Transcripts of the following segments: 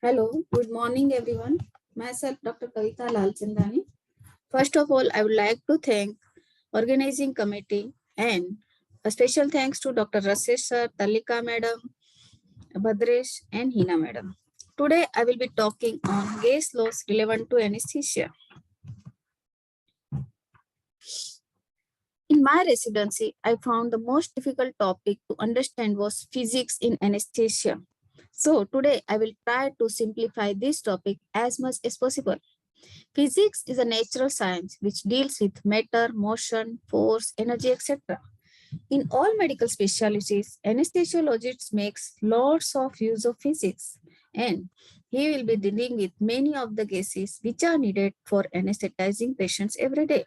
Hello, good morning everyone. Myself Dr. Kavita Lalchandani. First of all, I would like to thank organizing committee and a special thanks to Dr. Rasesh sir, Talika madam, Bhadresh and Hina madam. Today I will be talking on gas laws relevant to anesthesia. In my residency, I found the most difficult topic to understand was physics in anesthesia. So today I will try to simplify this topic as much as possible. Physics is a natural science which deals with matter, motion, force, energy, etc. In all medical specialties, anesthesiologists makes lots of use of physics, and he will be dealing with many of the gases which are needed for anesthetizing patients every day.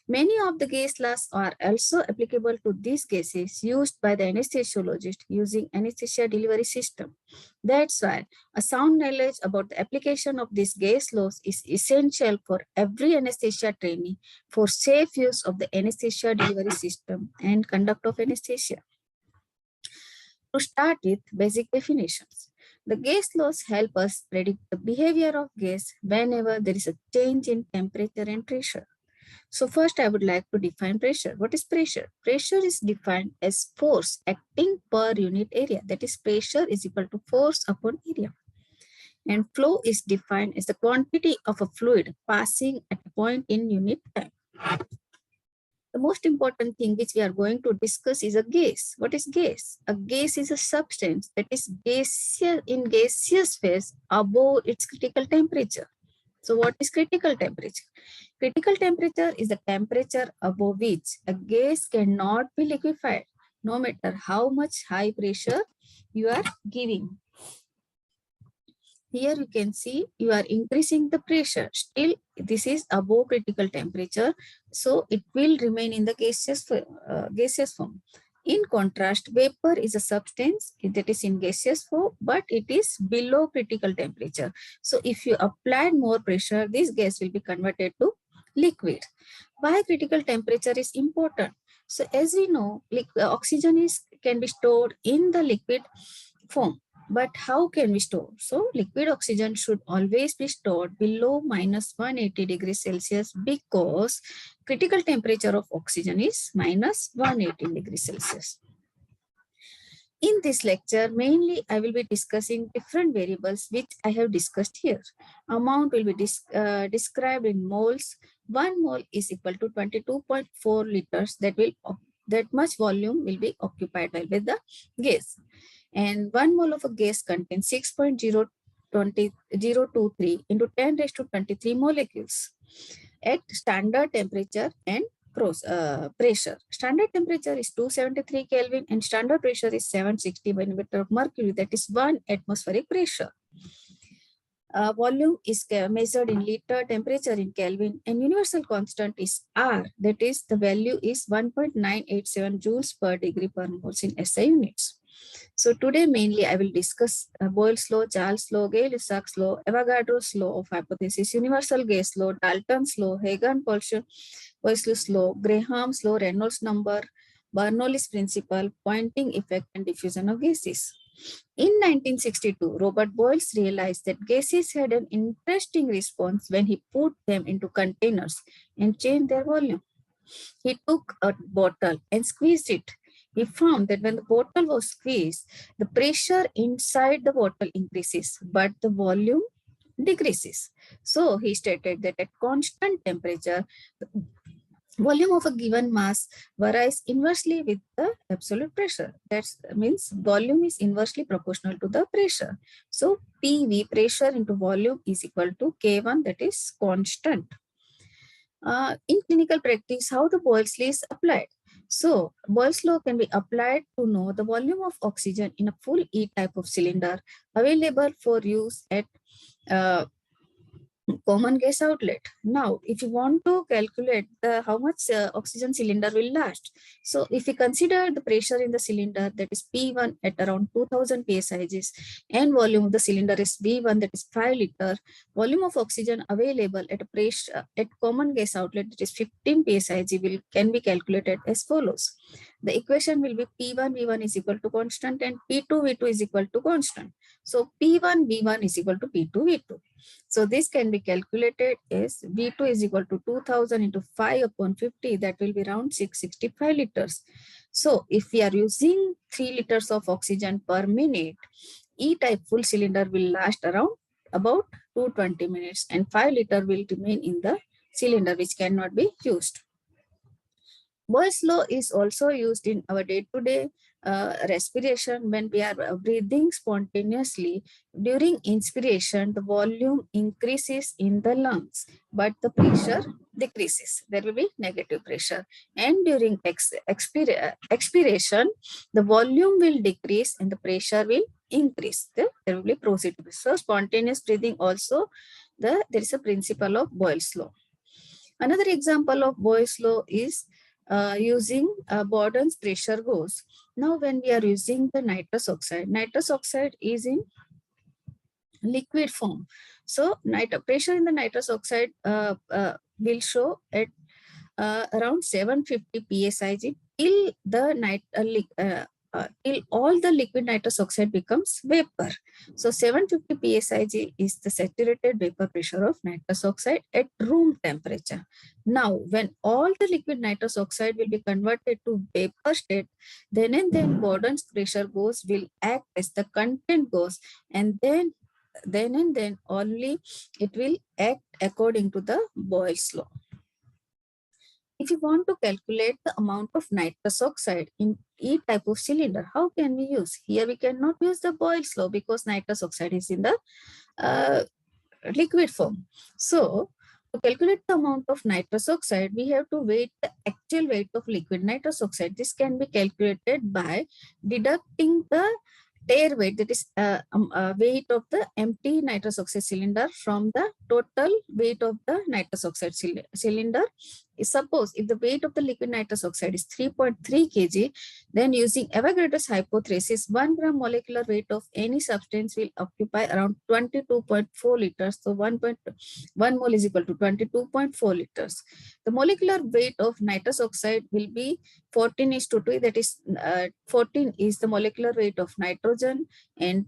Many of the gas laws are also applicable to these cases used by the anesthesiologist using anesthesia delivery system. That's why a sound knowledge about the application of these gas laws is essential for every anesthesia trainee for safe use of the anesthesia delivery system and conduct of anesthesia. To start with basic definitions. The gas laws help us predict the behavior of gas whenever there is a change in temperature and pressure. So first I would like to define pressure. What is pressure? Pressure is defined as force acting per unit area. That is, pressure is equal to force upon area. And flow is defined as the quantity of a fluid passing at a point in unit time. The most important thing which we are going to discuss is a gas. What is gas? A gas is a substance that is gaseous in gaseous phase above its critical temperature. So what is critical temperature? Critical temperature is the temperature above which a gas cannot be liquefied, no matter how much high pressure you are giving. Here you can see you are increasing the pressure. Still, this is above critical temperature, so it will remain in the gaseous form. In contrast, vapor is a substance that is in gaseous form, but it is below critical temperature. So if you applied more pressure, this gas will be converted to liquid. Why critical temperature is important? So as we know, oxygen can be stored in the liquid form. But how can we store? So liquid oxygen should always be stored below minus 180 degrees Celsius because critical temperature of oxygen is minus 180 degrees Celsius. In this lecture, mainly I will be discussing different variables which I have discussed here. Amount will be described in moles. 1 mole is equal to 22.4 liters. That much volume will be occupied by the gas. And 1 mole of a gas contains 6.023 into 10 raised to 23 molecules at standard temperature and pressure. Standard temperature is 273 Kelvin and standard pressure is 760 millimeter of mercury, that is 1 atmospheric pressure. Volume is measured in liter, temperature in Kelvin, and universal constant is R, that is the value is 1.987 joules per degree per moles in SI units. So today mainly I will discuss Boyle's law, Charles' law, Gay-Lussac's law, Avogadro's law of hypothesis, universal gas law, Dalton's law, Hagen-Poiseuille's law, Graham's law, Reynolds number, Bernoulli's principle, Poynting effect and diffusion of gases. In 1962, Robert Boyle realized that gases had an interesting response when he put them into containers and changed their volume. He took a bottle and squeezed it. He found that when the bottle was squeezed, the pressure inside the bottle increases, but the volume decreases. So he stated that at constant temperature, the volume of a given mass varies inversely with the absolute pressure. That means volume is inversely proportional to the pressure. So PV, pressure into volume, is equal to K1, that is constant. In clinical practice, how the Boyle's law is applied. So Boyle's law can be applied to know the volume of oxygen in a full E type of cylinder available for use at common gas outlet. Now, if you want to calculate how much oxygen cylinder will last, so if we consider the pressure in the cylinder, that is P1 at around 2000 psigs, and volume of the cylinder is V1, that is 5 liter, volume of oxygen available at a pressure at common gas outlet, that is 15 psig, can be calculated as follows. The equation will be P1 V1 is equal to constant and P2 V2 is equal to constant. So P1 V1 is equal to P2 V2. So this can be calculated as V2 is equal to 2000 into 5 upon 50. That will be around 665 liters. So if we are using 3 liters of oxygen per minute, E-type full cylinder will last around about 220 minutes and 5 liter will remain in the cylinder, which cannot be used. Boyle's law is also used in our day-to-day respiration. When we are breathing spontaneously, during inspiration, the volume increases in the lungs, but the pressure decreases. There will be negative pressure. And during expiration, the volume will decrease and the pressure will increase. There will be positive. So spontaneous breathing also, there is a principle of Boyle's law. Another example of Boyle's law is using Borden's pressure gauge. Now, when we are using the nitrous oxide is in liquid form. So, pressure in the nitrous oxide will show at around 750 psi till till all the liquid nitrous oxide becomes vapor. So 750 psi is the saturated vapor pressure of nitrous oxide at room temperature. Now, when all the liquid nitrous oxide will be converted to vapor state, then and then Borden's pressure gauge will act as the content gauge, and then and then only it will act according to the Boyle's law. If you want to calculate the amount of nitrous oxide in each type of cylinder, how can we use? Here we cannot use the Boyle's law because nitrous oxide is in the liquid form. So, to calculate the amount of nitrous oxide, we have to weigh the actual weight of liquid nitrous oxide. This can be calculated by deducting the air weight, that is weight of the empty nitrous oxide cylinder from the total weight of the nitrous oxide cylinder. Suppose if the weight of the liquid nitrous oxide is 3.3 kg, then using Avogadro's hypothesis, 1 gram molecular weight of any substance will occupy around 22.4 liters. So 1 mole is equal to 22.4 liters. The molecular weight of nitrous oxide will be 14:2. That is 14 is the molecular weight of nitrogen and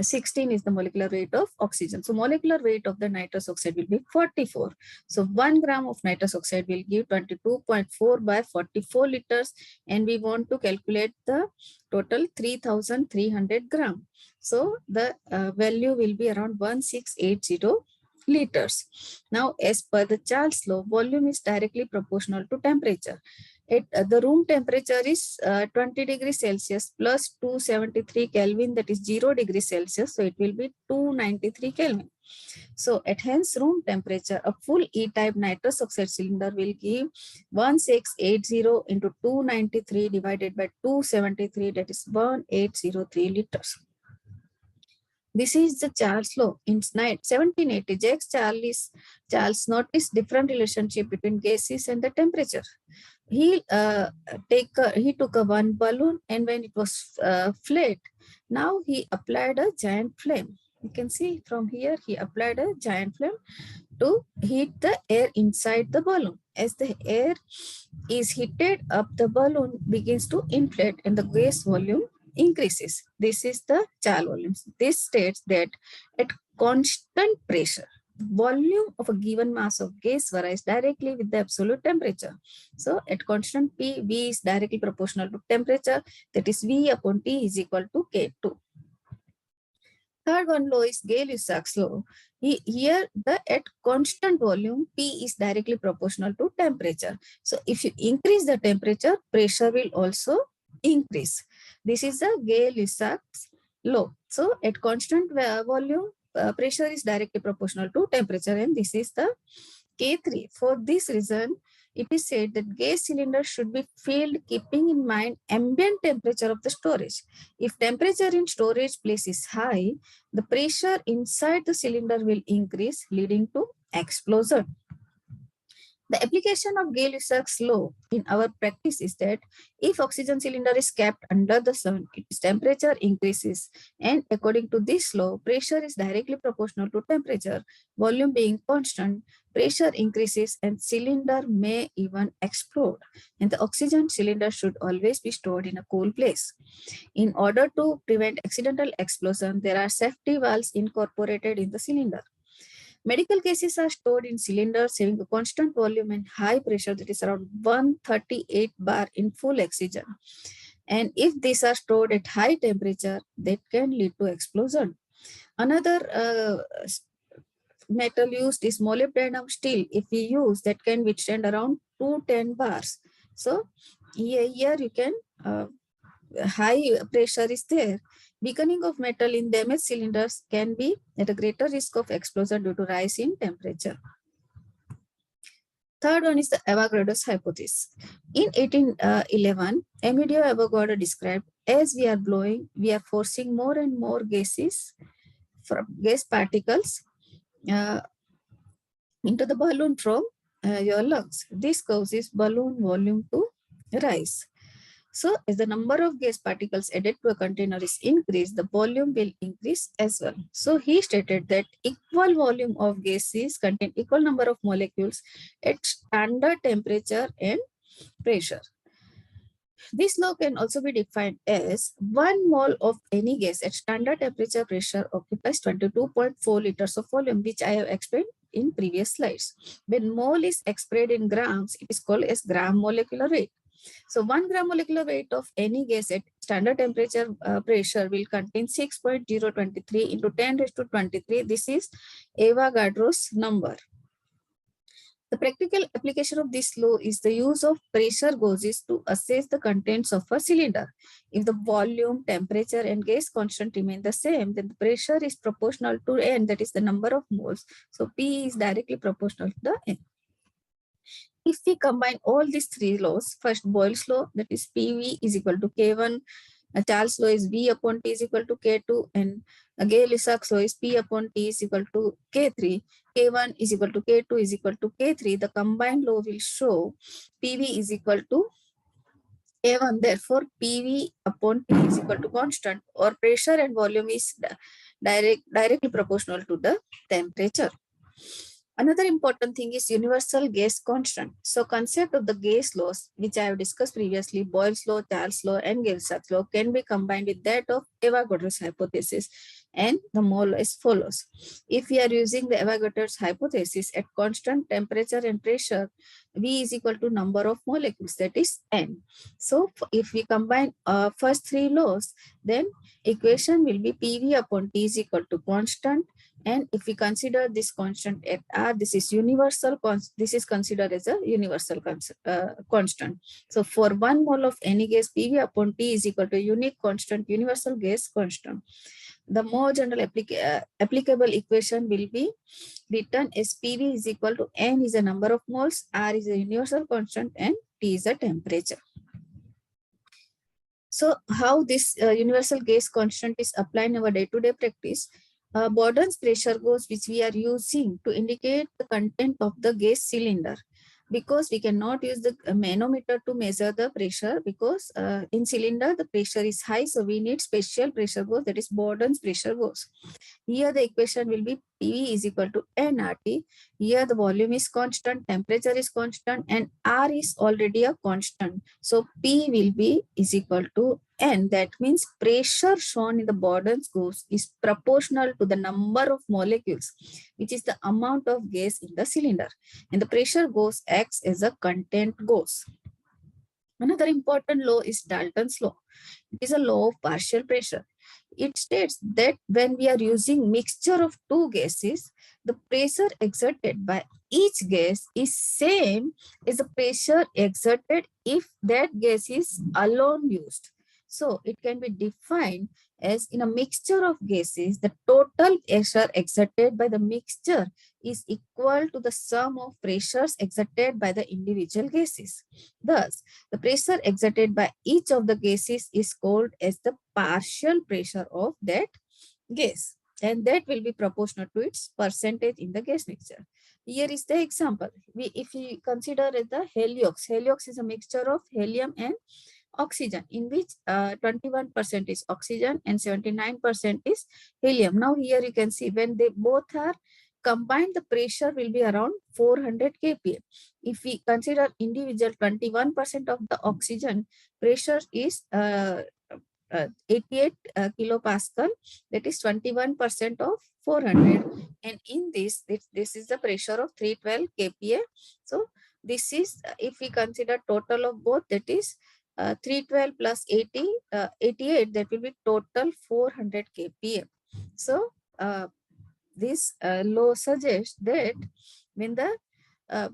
16 is the molecular weight of oxygen. So molecular weight of the nitrous oxide will be 44. So 1 gram of nitrous oxide will give 22.4 by 44 liters, and we want to calculate the total 3,300 gram. So the value will be around 1680 liters. Now, as per the Charles law, volume is directly proportional to temperature. The room temperature is 20 degrees Celsius plus 273 Kelvin, that is 0 degrees Celsius. So it will be 293 Kelvin. So at hence room temperature, a full E-type nitrous oxide cylinder will give 1680 into 293 divided by 273, that is 1803 liters. This is the Charles law. In 1780, Jacques Charles noticed different relationship between gases and the temperature. He took a one balloon, and when it was flat, now he applied a giant flame. You can see from here, he applied a giant flame to heat the air inside the balloon. As the air is heated up, the balloon begins to inflate and the gas volume increases. This is the Charles volume. This states that at constant pressure, volume of a given mass of gas varies directly with the absolute temperature. So at constant P, V is directly proportional to temperature, that is V upon T is equal to K2. Third one law is Gay-Lussac's law. Here, at constant volume, P is directly proportional to temperature. So if you increase the temperature, pressure will also increase. This is the Gay-Lussac's law. So at constant volume, pressure is directly proportional to temperature, and this is the K3. For this reason, it is said that gas cylinder should be filled keeping in mind ambient temperature of the storage. If temperature in storage place is high, the pressure inside the cylinder will increase, leading to explosion. The application of Gay-Lussac's law in our practice is that if oxygen cylinder is kept under the sun, its temperature increases. And according to this law, pressure is directly proportional to temperature. Volume being constant, pressure increases and cylinder may even explode. And the oxygen cylinder should always be stored in a cool place. In order to prevent accidental explosion, there are safety valves incorporated in the cylinder. Medical gases are stored in cylinders having a constant volume and high pressure, that is around 138 bar in full oxygen. And if these are stored at high temperature, that can lead to explosion. Another metal used is molybdenum steel. If we use, that can withstand around 210 bars. So here you can high pressure is there. Weakening of metal in damaged cylinders can be at a greater risk of explosion due to rise in temperature. Third one is the Avogadro's hypothesis. In 1811, Amedeo Avogadro described, as we are blowing, we are forcing more and more gases from gas particles into the balloon from your lungs. This causes balloon volume to rise. So as the number of gas particles added to a container is increased, the volume will increase as well. So he stated that equal volume of gases contain equal number of molecules at standard temperature and pressure. This law can also be defined as 1 mole of any gas at standard temperature pressure occupies 22.4 liters of volume, which I have explained in previous slides. When mole is expressed in grams, it is called as gram molecular weight. So 1 gram molecular weight of any gas at standard temperature pressure will contain 6.023 into 10 raised to 23. This is Avogadro's number. The practical application of this law is the use of pressure gauges to assess the contents of a cylinder. If the volume, temperature, and gas constant remain the same, then the pressure is proportional to N, that is the number of moles. So P is directly proportional to the N. If we combine all these three laws, first Boyle's law, that is PV is equal to K1, Charles' law is V upon T is equal to K2, and Gay-Lussac's law is P upon T is equal to K3, K1 is equal to K2 is equal to K3, the combined law will show PV is equal to K1, therefore PV upon T is equal to constant, or pressure and volume is directly proportional to the temperature. Another important thing is universal gas constant. So concept of the gas laws, which I have discussed previously, Boyle's law, Charles' law, and Gay-Lussac's law, can be combined with that of Avogadro's hypothesis. And the mole as follows. If we are using the Avogadro's hypothesis at constant temperature and pressure, V is equal to number of molecules, that is N. So if we combine first three laws, then equation will be PV upon T is equal to constant. And if we consider this constant at R, this is universal. This is considered as a universal constant. So for 1 mole of any gas, PV upon T is equal to unique constant, universal gas constant. The more general applicable equation will be written as PV is equal to N is a number of moles, R is a universal constant, and T is a temperature. So how this universal gas constant is applied in our day-to-day practice? Bourdon's pressure gauge, which we are using to indicate the content of the gas cylinder, because we cannot use the manometer to measure the pressure, because in cylinder the pressure is high, so we need special pressure gauge, that is Bourdon's pressure gauge. Here the equation will be PV is equal to nRT. Here the volume is constant, temperature is constant, and R is already a constant. So P will be is equal to N. That means pressure shown in the Bourdon's gauge is proportional to the number of molecules, which is the amount of gas in the cylinder. And the pressure gauge acts as a content gauge. Another important law is Dalton's law. It is a law of partial pressure. It states that when we are using mixture of two gases, the pressure exerted by each gas is same as the pressure exerted if that gas is alone used. So it can be defined as in a mixture of gases, the total pressure exerted by the mixture is equal to the sum of pressures exerted by the individual gases. Thus, the pressure exerted by each of the gases is called as the partial pressure of that gas, and that will be proportional to its percentage in the gas mixture. Here is the example. If we consider the heliox is a mixture of helium and oxygen, in which 21% is oxygen and 79% is helium. Now here you can see when they both are combined, the pressure will be around 400 kPa. If we consider individual 21% of the oxygen, pressure is 88 kilopascal, that is 21% of 400, and in this is the pressure of 312 kPa. So this is, if we consider total of both, that is 312 plus 80, 88, that will be total 400 kPa. So this law suggests that when the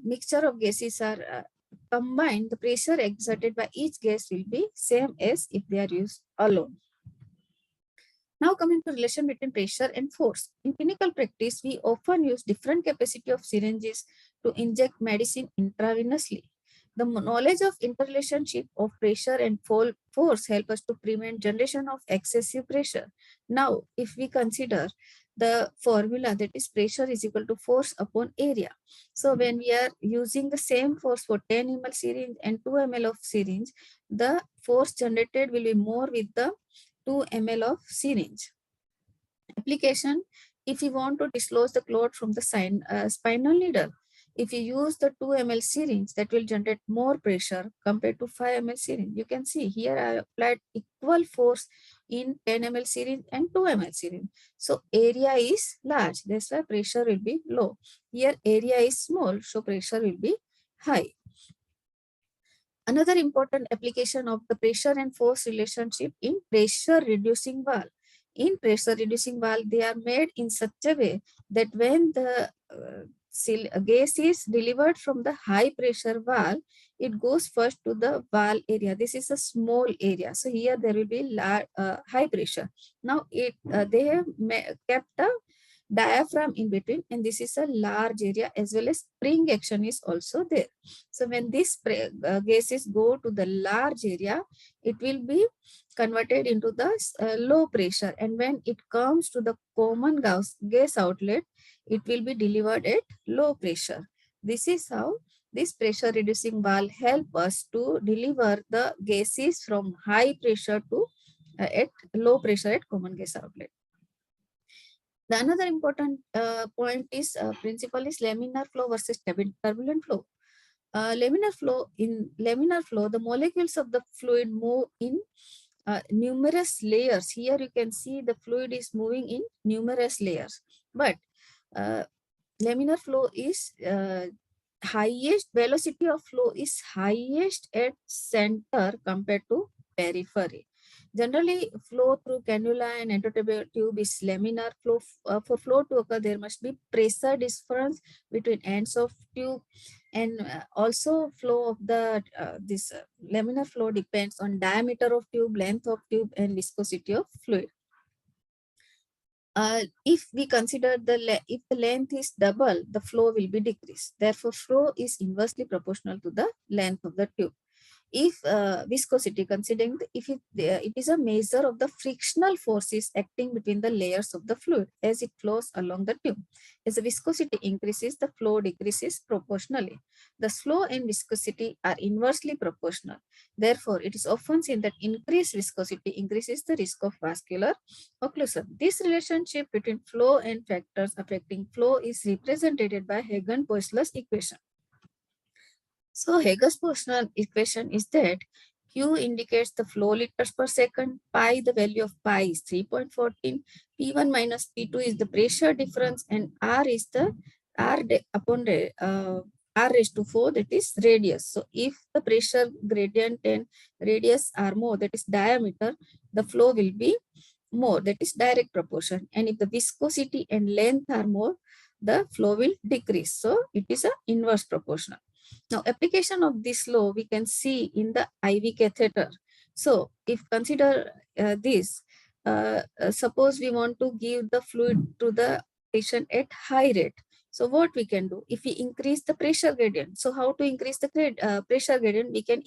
mixture of gases are combined, the pressure exerted by each gas will be same as if they are used alone. Now coming to relation between pressure and force. In clinical practice, we often use different capacity of syringes to inject medicine intravenously. The knowledge of interrelationship of pressure and force help us to prevent generation of excessive pressure. Now, if we consider the formula, that is pressure is equal to force upon area. So when we are using the same force for 10 ml syringe and 2 ml of syringe, the force generated will be more with the 2 ml of syringe. Application: if you want to dislodge the clot from the spinal needle, if you use the 2 ml syringe, that will generate more pressure compared to 5 ml syringe. You can see here I applied equal force in 10 ml syringe and 2 ml syringe. So area is large, that's why pressure will be low. Here area is small, so pressure will be high. Another important application of the pressure and force relationship in pressure reducing valve. In pressure reducing valve, they are made in such a way that when the gas is delivered from the high pressure valve, it goes first to the valve area. This is a small area. So here there will be high pressure. Now they have kept a diaphragm in between, and this is a large area, as well as spring action is also there. So when these gases go to the large area, it will be converted into the low pressure, and when it comes to the common gas outlet, it will be delivered at low pressure. This is how this pressure reducing valve help us to deliver the gases from high pressure to at low pressure at common gas outlet. The another important point is principle is laminar flow versus turbulent flow. In laminar flow, the molecules of the fluid move in numerous layers. Here you can see the fluid is moving in numerous layers. But laminar flow is highest velocity of flow is highest at center compared to periphery. Generally, flow through cannula and endotubal tube is laminar flow. For flow to occur, there must be pressure difference between ends of tube, and also flow of the this laminar flow depends on diameter of tube, length of tube, and viscosity of fluid. If we consider if the length is double, the flow will be decreased. Therefore, flow is inversely proportional to the length of the tube. If viscosity, considering it is a measure of the frictional forces acting between the layers of the fluid as it flows along the tube. As the viscosity increases, the flow decreases proportionally. The flow and viscosity are inversely proportional. Therefore, it is often seen that increased viscosity increases the risk of vascular occlusion. This relationship between flow and factors affecting flow is represented by Hagen-Poiseuille's equation. So Hagen-Poiseuille's equation is that Q indicates the flow liters per second, pi, the value of pi is 3.14, P1 minus P2 is the pressure difference, and R is the R raised to 4, that is radius. So if the pressure gradient and radius are more, that is diameter, the flow will be more, that is direct proportion. And if the viscosity and length are more, the flow will decrease. So it is a inverse proportional. Now, application of this law we can see in the IV catheter. So, if consider this, suppose we want to give the fluid to the patient at high rate. So, what we can do? If we increase the pressure gradient, so how to increase the pressure gradient? We can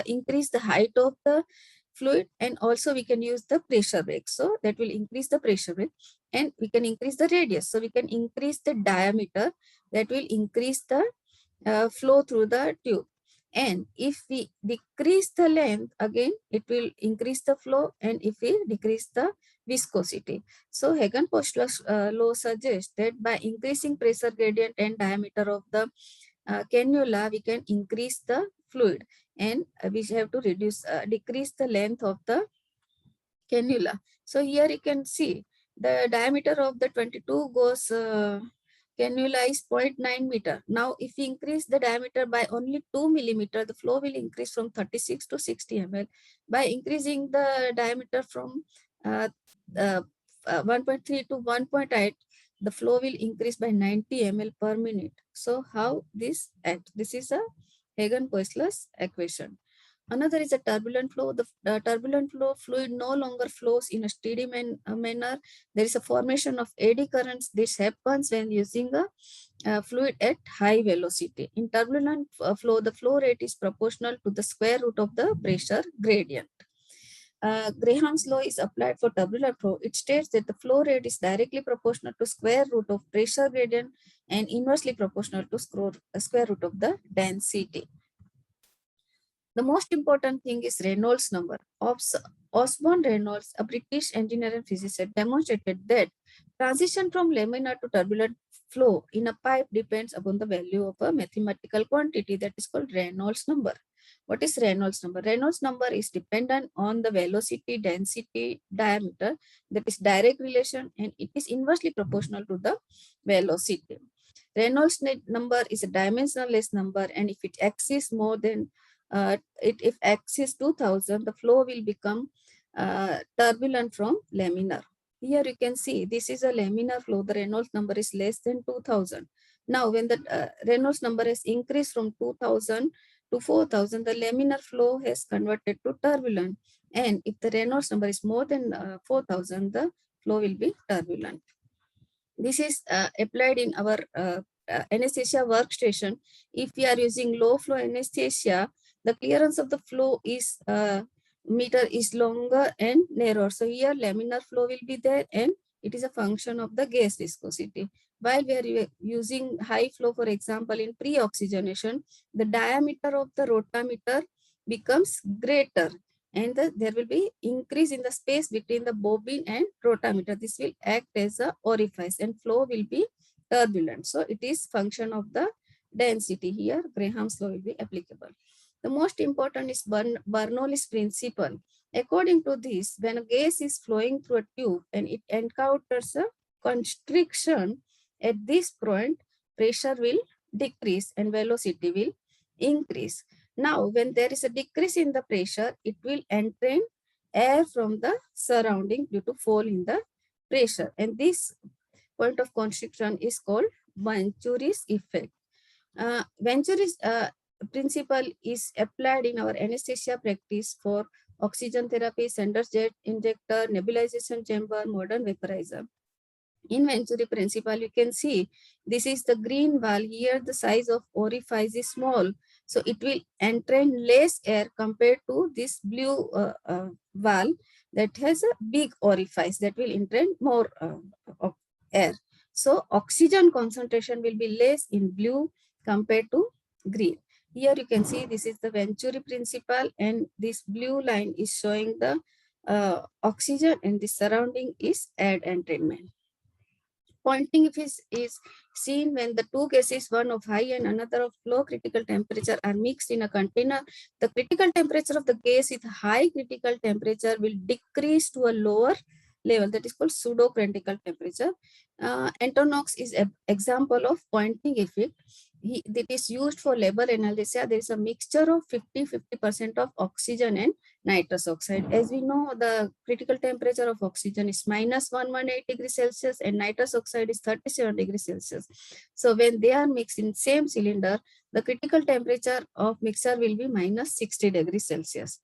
increase the height of the fluid, and also we can use the pressure brake. So, that will increase the pressure brake, and we can increase the radius. So, we can increase the diameter, that will increase the flow through the tube. And if we decrease the length, again, it will increase the flow, and if we decrease the viscosity. So Hagen-Postler's law suggests that by increasing pressure gradient and diameter of the cannula, we can increase the fluid, and we have to decrease the length of the cannula. So here you can see the diameter of the 22 gauge cannula is 0.9 meter. Now, if we increase the diameter by only 2 millimeter, the flow will increase from 36 to 60 ml. By increasing the diameter from uh, uh, 1.3 to 1.8, the flow will increase by 90 ml per minute. So, how this acts? This is a Hagen-Poiseuille's equation. Another is a turbulent flow. The turbulent flow fluid no longer flows in a steady manner. There is a formation of eddy currents. This happens when using a fluid at high velocity. In turbulent flow, the flow rate is proportional to the square root of the pressure gradient. Graham's law is applied for turbulent flow. It states that the flow rate is directly proportional to square root of pressure gradient and inversely proportional to square root of the density. The most important thing is Reynolds number. Osborne Reynolds, a British engineer and physicist, demonstrated that transition from laminar to turbulent flow in a pipe depends upon the value of a mathematical quantity that is called Reynolds number. What is Reynolds number? Reynolds number is dependent on the velocity, density, diameter, that is direct relation, and it is inversely proportional to the velocity. Reynolds number is a dimensionless number, and if it exceeds more than if x is 2000, the flow will become turbulent from laminar. Here you can see this is a laminar flow. The Reynolds number is less than 2000. Now, when the Reynolds number has increased from 2000 to 4000, the laminar flow has converted to turbulent. And if the Reynolds number is more than 4000, the flow will be turbulent. This is applied in our anesthesia workstation. If we are using low flow anesthesia, the clearance of the flow is meter is longer and narrower. So here laminar flow will be there, and it is a function of the gas viscosity. While we are using high flow, for example, in pre-oxygenation, the diameter of the rotameter becomes greater, and there will be increase in the space between the bobbin and rotameter. This will act as a orifice, and flow will be turbulent. So it is function of the density. Here Graham's law will be applicable. The most important is Bernoulli's principle. According to this, when a gas is flowing through a tube and it encounters a constriction at this point, pressure will decrease and velocity will increase. Now, when there is a decrease in the pressure, it will entrain air from the surrounding due to fall in the pressure. And this point of constriction is called Venturi's effect. Venturi's principle is applied in our anesthesia practice for oxygen therapy, Sanders jet injector, nebulization chamber, modern vaporizer. In Venturi principle, you can see this is the green valve. Here the size of orifice is small, so it will entrain less air compared to this blue valve that has a big orifice that will entrain more of air. So oxygen concentration will be less in blue compared to green. Here you can see this is the Venturi principle, and this blue line is showing the oxygen, and the surrounding is air entrainment. Pointing is seen when the two gases, one of high and another of low critical temperature, are mixed in a container. The critical temperature of the gas with high critical temperature will decrease to a lower level, that is called pseudo critical temperature. Antonox is an example of pointing effect. That is used for labor analysis. There is a mixture of 50% of oxygen and nitrous oxide. As we know, the critical temperature of oxygen is -118 degrees Celsius and nitrous oxide is 37 degrees Celsius. So when they are mixed in same cylinder, the critical temperature of mixture will be -60 degrees Celsius.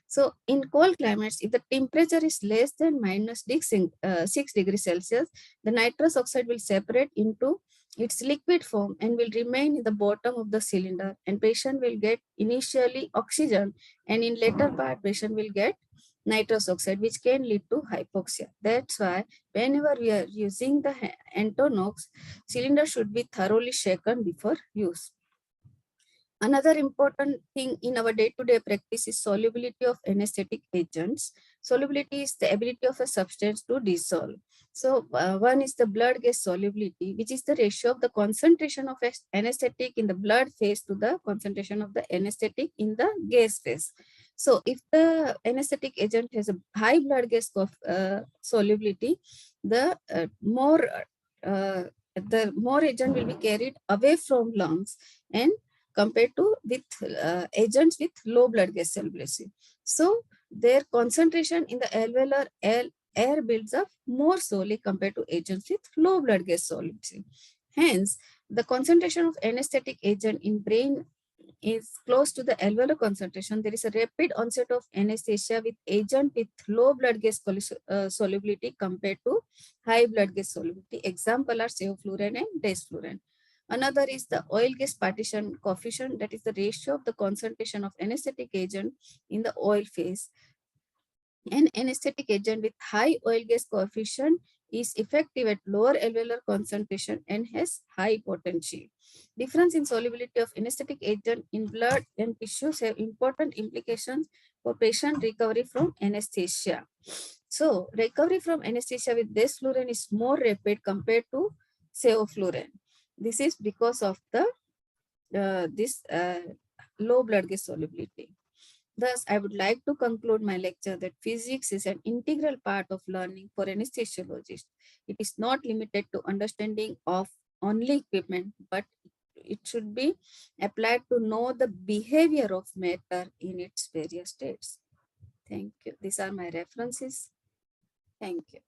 So in cold climates, if the temperature is less than -6 degrees Celsius, the nitrous oxide will separate into its liquid form and will remain in the bottom of the cylinder, and patient will get initially oxygen, and in later part patient will get nitrous oxide, which can lead to hypoxia. That's why whenever we are using the Entonox, cylinder should be thoroughly shaken before use. Another important thing in our day-to-day practice is solubility of anesthetic agents. Solubility is the ability of a substance to dissolve. So one is the blood gas solubility, which is the ratio of the concentration of anesthetic in the blood phase to the concentration of the anesthetic in the gas phase. So if the anesthetic agent has a high blood gas solubility, uh, the more agent will be carried away from lungs and compared to with agents with low blood gas solubility. So their concentration in the alveolar air builds up more slowly compared to agents with low blood gas solubility. Hence, the concentration of anesthetic agent in brain is close to the alveolar concentration. There is a rapid onset of anesthesia with agent with low blood gas solubility compared to high blood gas solubility. Example are sevoflurane and desflurane. Another is the oil gas partition coefficient, that is the ratio of the concentration of anesthetic agent in the oil phase. An anesthetic agent with high oil gas coefficient is effective at lower alveolar concentration and has high potency. Difference in solubility of anesthetic agent in blood and tissues have important implications for patient recovery from anesthesia. So, recovery from anesthesia with desflurane is more rapid compared to sevoflurane. This is because of the this low blood gas solubility. Thus, I would like to conclude my lecture that physics is an integral part of learning for anesthesiologists. It is not limited to understanding of only equipment, but it should be applied to know the behavior of matter in its various states. Thank you. These are my references. Thank you.